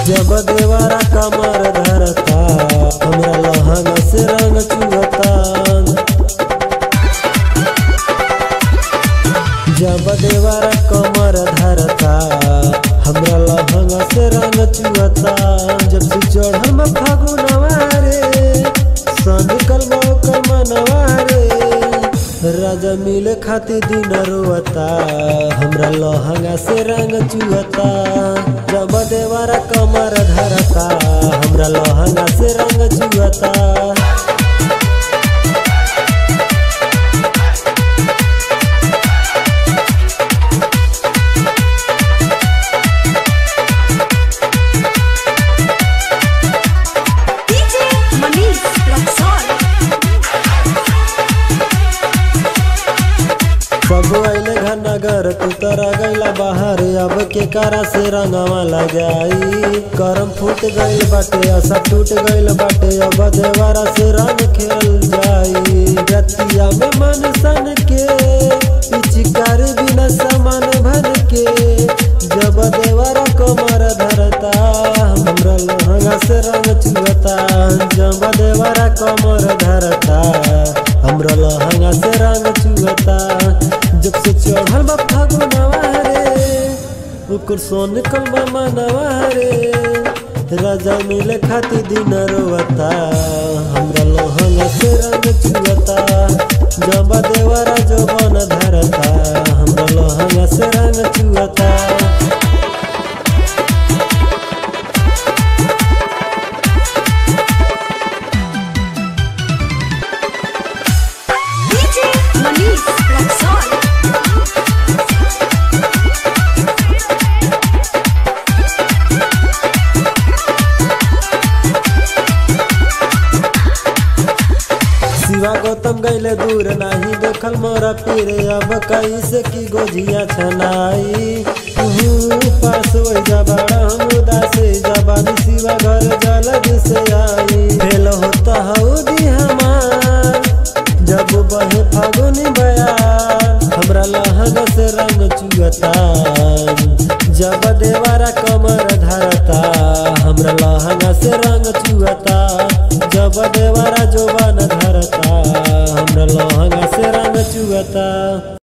जब देवरा कमर धरता हमरा लहंगा से रंग चुहता। जब देवरा कमर धरता हमरा लहंगा से रंग चुहता। जब से चढ़ल में फागुनवा रे सन कल मनवा रे राजा मिले खातिर दिन रोता हमरा लहंगा से रंग चुहता। जब देवरा कमर धरता हमरा लहंगा से रंग चुहता। सब अइले घनगर तू तरा गइला बाहर अब के करा से रंगवा लगाई। करम फूट गइल बाटे आशा टूट गइल बाटे अब देवरा से रंग खेल जाई। रतिया में मन सन के पिचकार बिना सामान भर के जब देवरा कमर धरता हमरा लहंगा से रंग चुहता। जब देवरा कमर धरता हमरा लहंगा से रंग चुहता। जब से चढ़ल बा फागुनवा रे ओकर सोन कल मनवा रे राजा मिले खातिर दिन रोता हमरा लहंगा से रंग चुहता। जब देवरा जौवन धरता हमरा लहंगा से रंग चुहता। शिवा गौतम गैले दूर नहीं देखल मोरा पीर अब कैसे की गोझिया छनाई। पास हो जबाड़ा हम उदास जबानी शिवा घर जल्द से आई। फेल होता हौदी हमार जब बहे फागुनी बयार हमरा लहंगा से रंग चुहता। जब देवरा कमर धरता हमरा लहंगा से रंग चुहता। जब देवरा जौवन धरता हमरा लहंगा से रंग चुहता।